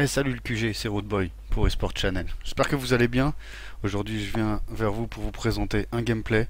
Salut le QG, c'est Roadboy pour eSport Channel. J'espère que vous allez bien. Aujourd'hui, je viens vers vous pour vous présenter un gameplay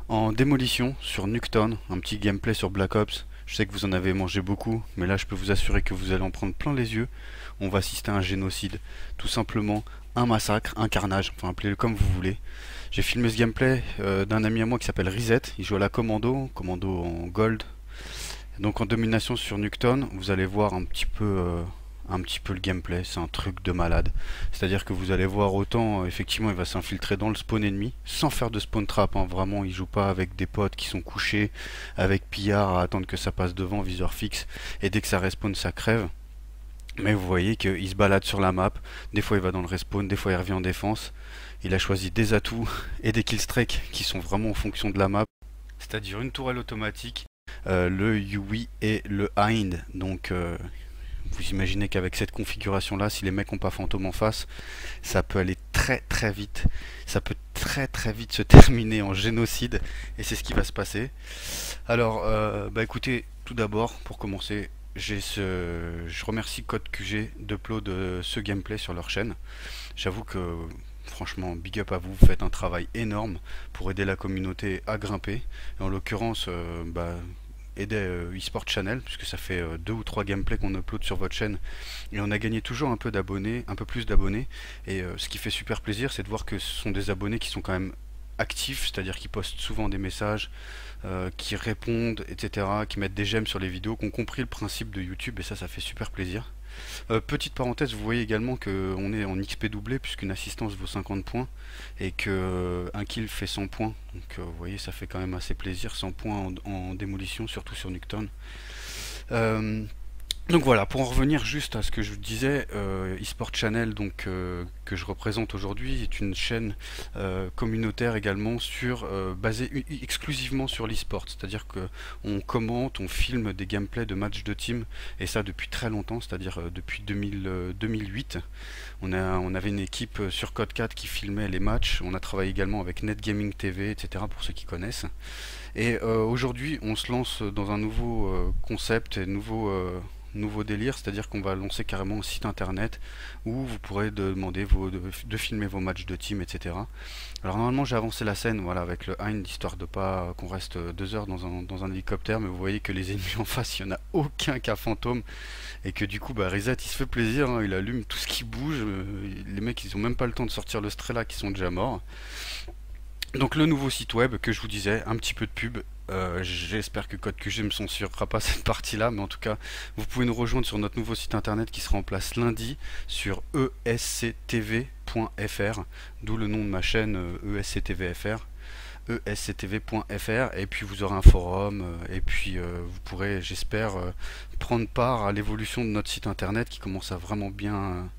en démolition sur Nuketown, un petit gameplay sur Black Ops. Je sais que vous en avez mangé beaucoup, mais là je peux vous assurer que vous allez en prendre plein les yeux. On va assister à un génocide, tout simplement un massacre, un carnage, enfin appelez-le comme vous voulez. J'ai filmé ce gameplay d'un ami à moi qui s'appelle Reset, il joue à la commando en gold. Donc en domination sur Nuketown, vous allez voir un petit peu le gameplay, c'est un truc de malade. C'est-à-dire que vous allez voir autant, effectivement, il va s'infiltrer dans le spawn ennemi, sans faire de spawn trap, hein, vraiment, il joue pas avec des potes qui sont couchés, avec pillard à attendre que ça passe devant, viseur fixe, et dès que ça respawn, ça crève. Mais vous voyez qu'il se balade sur la map, des fois il va dans le respawn, des fois il revient en défense. Il a choisi des atouts et des killstreaks qui sont vraiment en fonction de la map, c'est-à-dire une tourelle automatique, le Yui et le Hind. Donc vous imaginez qu'avec cette configuration là, si les mecs n'ont pas fantôme en face, ça peut aller très très vite. Ça peut très très vite se terminer en génocide et c'est ce qui va se passer. Alors bah écoutez, tout d'abord pour commencer, je remercie Code QG d'upload ce gameplay sur leur chaîne. J'avoue que franchement, big up à vous, vous faites un travail énorme pour aider la communauté à grimper. Et en l'occurrence, aider eSport Channel, puisque ça fait 2 ou 3 gameplays qu'on upload sur votre chaîne. Et on a gagné toujours un peu d'abonnés, un peu plus d'abonnés. Et ce qui fait super plaisir, c'est de voir que ce sont des abonnés qui sont quand même actifs, c'est-à-dire qui postent souvent des messages, qui répondent, etc., qui mettent des j'aime sur les vidéos, qui ont compris le principe de YouTube, et ça fait super plaisir. Petite parenthèse, vous voyez également qu'on est en XP doublé puisqu'une assistance vaut 50 points et que un kill fait 100 points. Donc vous voyez, ça fait quand même assez plaisir, 100 points en démolition, surtout sur Nuketown. Euh, donc voilà, pour en revenir juste à ce que je vous disais, eSport Channel, donc que je représente aujourd'hui, est une chaîne communautaire également basée exclusivement sur l'eSport, c'est-à-dire que on commente, on filme des gameplays de matchs de team, et ça depuis très longtemps, c'est-à-dire depuis 2008. On avait une équipe sur Code 4 qui filmait les matchs, on a travaillé également avec NetGaming TV, etc., pour ceux qui connaissent. Et aujourd'hui, on se lance dans un nouveau concept et nouveau délire, c'est-à-dire qu'on va lancer carrément un site internet où vous pourrez demander de filmer vos matchs de team, etc. Alors normalement j'ai avancé la scène, voilà, avec le Hind, histoire de pas qu'on reste 2 heures dans un hélicoptère, mais vous voyez que les ennemis en face, il n'y en a aucun qu'à fantôme, et que du coup bah, Reset il se fait plaisir, hein, il allume tout ce qui bouge, les mecs ils ont même pas le temps de sortir le Strela qui sont déjà morts. Donc le nouveau site web que je vous disais, un petit peu de pub. J'espère que Code QG me censurera pas cette partie-là, mais en tout cas, vous pouvez nous rejoindre sur notre nouveau site internet qui sera en place lundi sur esctv.fr, d'où le nom de ma chaîne ESCTVFR. esctv.fr, et puis vous aurez un forum, et puis vous pourrez, j'espère, prendre part à l'évolution de notre site internet qui commence à vraiment bien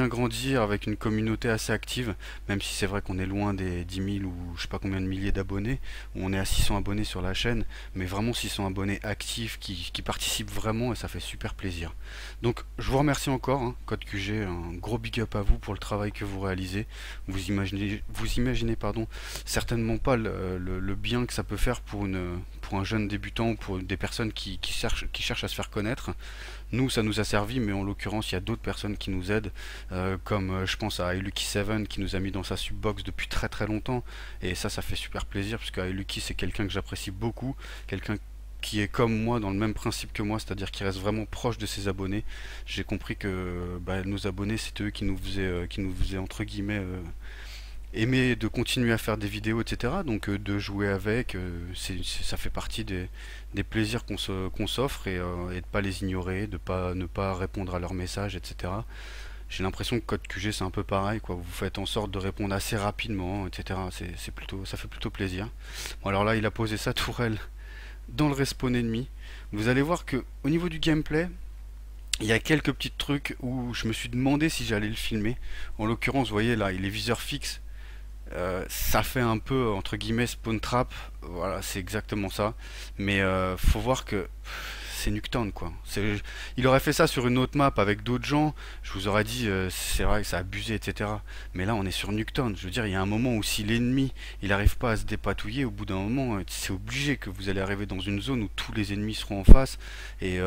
grandir avec une communauté assez active, même si c'est vrai qu'on est loin des 10 000 ou je sais pas combien de milliers d'abonnés. On est à 600 abonnés sur la chaîne, mais vraiment 600 abonnés actifs qui participent vraiment, et ça fait super plaisir. Donc je vous remercie encore, hein, Code QG, un gros big up à vous pour le travail que vous réalisez. Vous imaginez pardon, certainement pas le bien que ça peut faire pour un jeune débutant ou pour des personnes qui cherchent à se faire connaître. Nous, ça nous a servi, mais en l'occurrence, il y a d'autres personnes qui nous aident, comme je pense à iLucky7 qui nous a mis dans sa subbox depuis très très longtemps, et ça fait super plaisir, parce que iLucky c'est quelqu'un que j'apprécie beaucoup, quelqu'un qui est comme moi dans le même principe que moi, c'est-à-dire qui reste vraiment proche de ses abonnés. J'ai compris que bah, nos abonnés, c'était eux qui nous faisaient entre guillemets aimer de continuer à faire des vidéos, etc. Donc de jouer avec, ça fait partie des plaisirs qu'on s'offre, et de pas les ignorer, ne pas répondre à leurs messages, etc. J'ai l'impression que Code QG c'est un peu pareil, quoi. Vous faites en sorte de répondre assez rapidement, etc. Ça fait plutôt plaisir. Bon, alors là, il a posé sa tourelle dans le respawn ennemi. Vous allez voir que au niveau du gameplay, il y a quelques petits trucs où je me suis demandé si j'allais le filmer. En l'occurrence, vous voyez là, il est viseur fixe. Ça fait un peu entre guillemets spawn trap, voilà, c'est exactement ça. Mais faut voir que c'est Nuketown quoi. Il aurait fait ça sur une autre map avec d'autres gens, je vous aurais dit c'est vrai que ça a abusé, etc. Mais là on est sur Nuketown, je veux dire il y a un moment où si l'ennemi il arrive pas à se dépatouiller, au bout d'un moment c'est obligé que vous allez arriver dans une zone où tous les ennemis seront en face et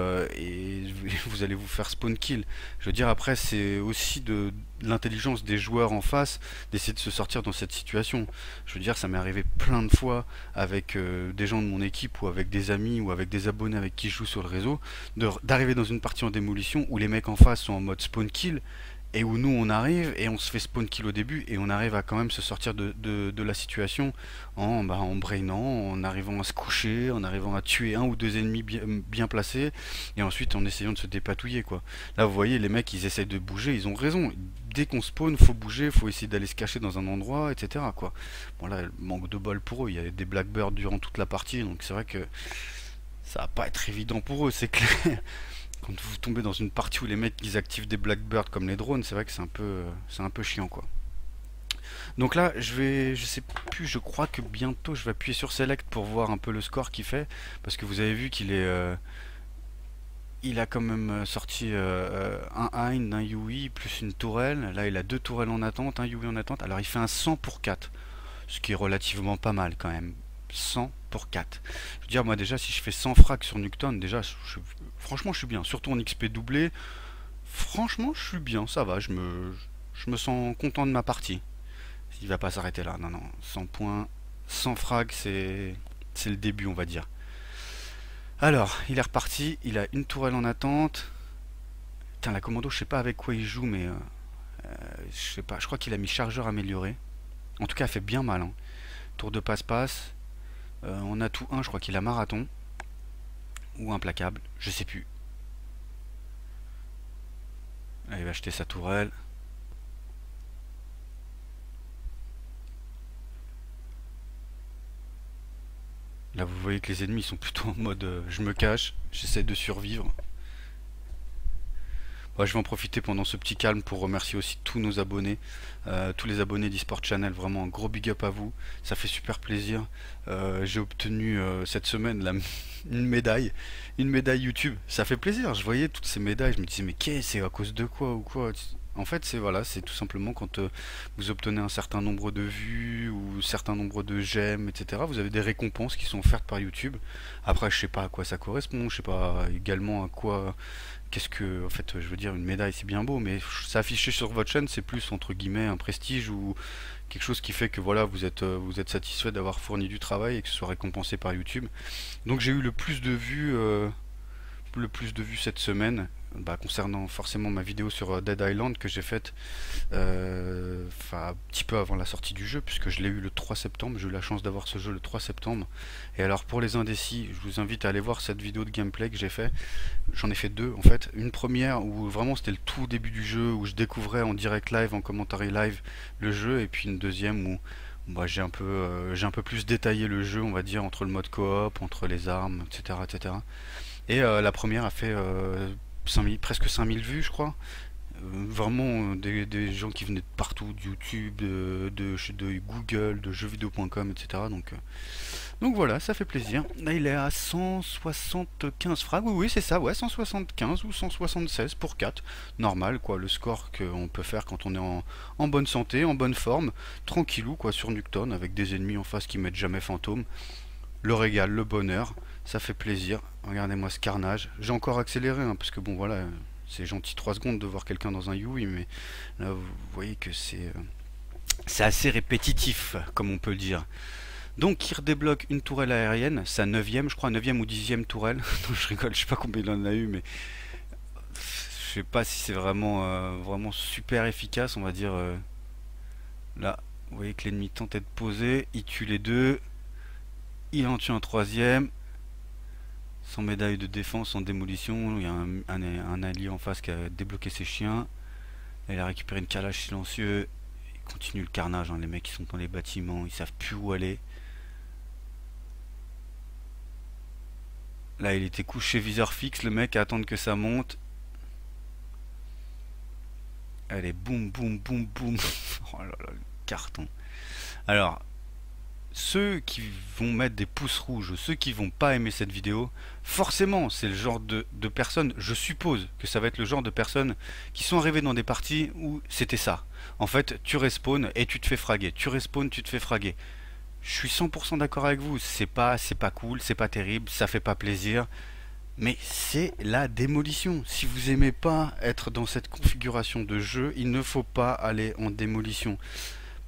vous allez vous faire spawn kill. Je veux dire après c'est aussi de l'intelligence des joueurs en face d'essayer de se sortir dans cette situation. Je veux dire ça m'est arrivé plein de fois avec des gens de mon équipe ou avec des amis ou avec des abonnés avec qui je joue sur le réseau, d'arriver dans une partie en démolition où les mecs en face sont en mode spawn kill et où nous on arrive et on se fait spawn kill au début et on arrive à quand même se sortir de la situation en brainant, en arrivant à se coucher, en arrivant à tuer un ou deux ennemis bien placés et ensuite en essayant de se dépatouiller quoi. Là vous voyez les mecs ils essayent de bouger, ils ont raison. Dès qu'on spawn, faut bouger, faut essayer d'aller se cacher dans un endroit, etc. quoi. Bon là, manque de bol pour eux, il y a des Blackbirds durant toute la partie, donc c'est vrai que ça va pas être évident pour eux, c'est clair. Quand vous tombez dans une partie où les mecs ils activent des Blackbirds comme les drones, c'est vrai que c'est un peu chiant quoi. Donc là, je sais plus, je crois que bientôt je vais appuyer sur Select pour voir un peu le score qu'il fait, parce que vous avez vu qu'il est il a quand même sorti un Hind, un Yui, plus une tourelle. Là, il a deux tourelles en attente, un Yui en attente. Alors, il fait un 100 pour 4, ce qui est relativement pas mal quand même. 100 pour 4. Je veux dire, moi déjà, si je fais 100 frags sur Nuketown, déjà, franchement, je suis bien. Surtout en XP doublé, franchement, je suis bien, ça va. Je me sens content de ma partie. Il va pas s'arrêter là, non, non. 100 points, 100 frags, c'est le début, on va dire. Alors, il est reparti, il a une tourelle en attente. Putain, la commando, je sais pas avec quoi il joue, mais je sais pas, je crois qu'il a mis chargeur amélioré. En tout cas, elle fait bien mal, hein. Tour de passe-passe. On a tout un, je crois qu'il a marathon. Ou implacable, je sais plus. Là, il va acheter sa tourelle. Là, vous voyez que les ennemis sont plutôt en mode je me cache, j'essaie de survivre. Ouais, je vais en profiter pendant ce petit calme pour remercier aussi tous nos abonnés, tous les abonnés d'eSport Channel, vraiment un gros big up à vous, ça fait super plaisir. J'ai obtenu cette semaine une médaille YouTube, ça fait plaisir, je voyais toutes ces médailles, je me disais mais qu'est-ce, c'est à cause de quoi ou quoi? En fait c'est voilà, c'est tout simplement quand vous obtenez un certain nombre de vues ou un certain nombre de j'aime, etc. Vous avez des récompenses qui sont offertes par YouTube. Après je sais pas à quoi ça correspond, je sais pas également à quoi. Qu'est-ce que, en fait, je veux dire, une médaille c'est bien beau, mais s'afficher sur votre chaîne c'est plus entre guillemets un prestige ou quelque chose qui fait que voilà vous êtes satisfait d'avoir fourni du travail et que ce soit récompensé par YouTube. Donc j'ai eu le plus de vues cette semaine, bah, concernant forcément ma vidéo sur Dead Island que j'ai faite un petit peu avant la sortie du jeu, puisque je l'ai eu le 3 septembre, j'ai eu la chance d'avoir ce jeu le 3 septembre. Et alors pour les indécis, je vous invite à aller voir cette vidéo de gameplay que j'ai fait. J'en ai fait deux en fait. Une première où vraiment c'était le tout début du jeu, où je découvrais en direct live, en commentaire live le jeu, et puis une deuxième où bah, j'ai un peu plus détaillé le jeu, on va dire, entre le mode coop, entre les armes, etc. etc. Et la première a fait 5000, presque 5000 vues, je crois. Vraiment des gens qui venaient de partout, de YouTube, de Google, de jeuxvideo.com, etc. Donc voilà, ça fait plaisir. Là, il est à 175 frags. Oui, oui, c'est ça, ouais, 175 ou 176 pour 4. Normal, quoi, le score qu'on peut faire quand on est en bonne santé, en bonne forme, tranquillou, quoi, sur Nuketown, avec des ennemis en face qui mettent jamais fantôme. Le régal, le bonheur, ça fait plaisir. Regardez-moi ce carnage. J'ai encore accéléré, hein, parce que bon, voilà, c'est gentil 3 secondes de voir quelqu'un dans un Yui, mais là, vous voyez que c'est assez répétitif, comme on peut le dire. Donc il redébloque une tourelle aérienne, sa 9ème, je crois, 9ème ou 10ème tourelle. Non, je rigole, je sais pas combien il en a eu, mais je sais pas si c'est vraiment super efficace, on va dire. Là, vous voyez que l'ennemi tentait de poser, il tue les deux, il en tue un troisième, sans médaille de défense, en démolition. Il y a un allié en face qui a débloqué ses chiens. Là, il a récupéré une calage silencieux. Il continue le carnage, hein. Les mecs qui sont dans les bâtiments, ils savent plus où aller. Là, il était couché viseur fixe, le mec, à attendre que ça monte. Allez, boum, boum, boum, boum. Oh là là, le carton. Alors, ceux qui vont mettre des pouces rouges, ceux qui vont pas aimer cette vidéo, forcément, c'est le genre de personnes, je suppose que ça va être le genre de personnes qui sont arrivées dans des parties où c'était ça. En fait, tu respawns et tu te fais fraguer. Tu respawns, tu te fais fraguer. Je suis 100% d'accord avec vous. C'est pas cool, c'est pas terrible, ça fait pas plaisir. Mais c'est la démolition. Si vous aimez pas être dans cette configuration de jeu, il ne faut pas aller en démolition.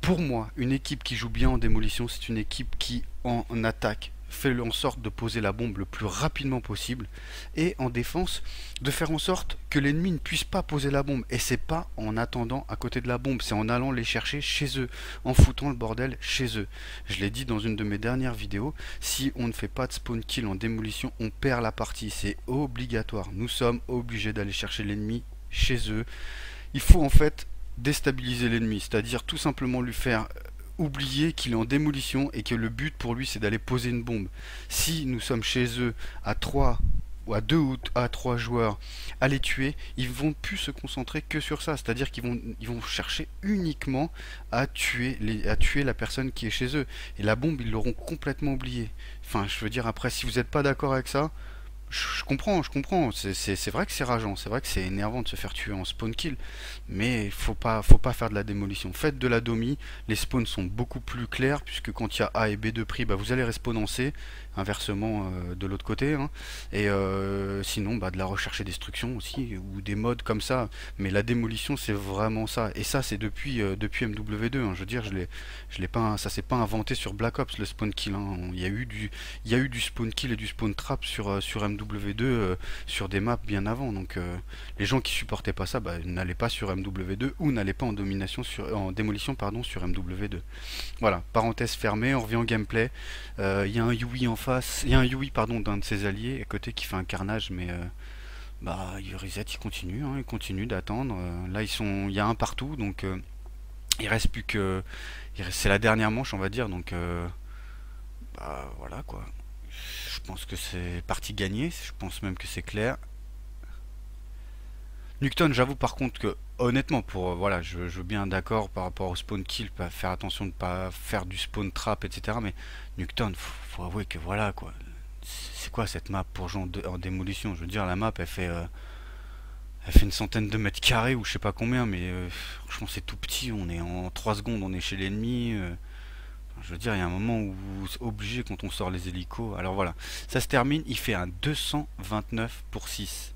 Pour moi, une équipe qui joue bien en démolition, c'est une équipe qui, en attaque, fait en sorte de poser la bombe le plus rapidement possible, et en défense, de faire en sorte que l'ennemi ne puisse pas poser la bombe. Et c'est pas en attendant à côté de la bombe, c'est en allant les chercher chez eux, en foutant le bordel chez eux. Je l'ai dit dans une de mes dernières vidéos, si on ne fait pas de spawn kill en démolition, on perd la partie, c'est obligatoire. Nous sommes obligés d'aller chercher l'ennemi chez eux. Il faut en fait déstabiliser l'ennemi, c'est-à-dire tout simplement lui faire oublier qu'il est en démolition et que le but pour lui c'est d'aller poser une bombe. Si nous sommes chez eux à 3 ou à 2 ou à 3 joueurs à les tuer, ils vont plus se concentrer que sur ça, c'est-à-dire ils vont chercher uniquement à tuer la personne qui est chez eux, et la bombe ils l'auront complètement oublié. Enfin, je veux dire, après, si vous n'êtes pas d'accord avec ça, je comprends, je comprends. C'est vrai que c'est rageant, c'est vrai que c'est énervant de se faire tuer en spawn kill, mais faut pas faire de la démolition. Faites de la domi, les spawns sont beaucoup plus clairs, puisque quand il y a A et B de prix, bah, vous allez respawn en C, inversement de l'autre côté, hein. Et sinon, bah, de la recherche et destruction aussi, ou des modes comme ça. Mais la démolition, c'est vraiment ça. Et ça, c'est depuis MW2, hein. Je veux dire, je l'ai pas, ça s'est pas inventé sur Black Ops, le spawn kill, hein. Il y a eu du spawn kill et du spawn trap sur MW2 sur des maps bien avant. Donc les gens qui supportaient pas ça, bah, n'allaient pas sur MW2 ou n'allaient pas en démolition pardon, sur MW2. Voilà, parenthèse fermée, on revient au gameplay. Il y a un Yui en face, il y a un Yui pardon d'un de ses alliés à côté qui fait un carnage, mais bah Reset il continue, hein, il continue d'attendre. Là il y a un partout, donc il reste plus que, c'est la dernière manche on va dire, donc bah voilà quoi. Je pense que c'est partie gagnée, je pense même que c'est clair. Nukton, j'avoue par contre que honnêtement, pour voilà, je veux bien d'accord par rapport au spawn kill, pas faire attention de pas faire du spawn trap, etc. Mais Nukton, faut avouer que voilà quoi. C'est quoi cette map pour jouer en démolition? Je veux dire, la map elle fait une centaine de mètres carrés ou je sais pas combien, mais franchement c'est tout petit. On est en 3 secondes, on est chez l'ennemi. Je veux dire, il y a un moment où c'est obligé quand on sort les hélicos. Alors voilà, ça se termine, il fait un 229 pour 6.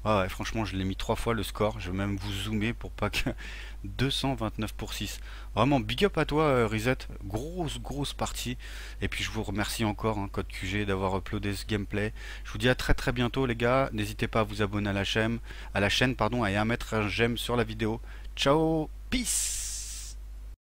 Ah ouais, franchement, je l'ai mis 3 fois le score. Je vais même vous zoomer pour pas que 229 pour 6. Vraiment, big up à toi, Reset. Grosse partie. Et puis, je vous remercie encore, hein, Code QG, d'avoir uploadé ce gameplay. Je vous dis à très très bientôt, les gars. N'hésitez pas à vous abonner à la chaîne, pardon, et à mettre un j'aime sur la vidéo. Ciao, peace!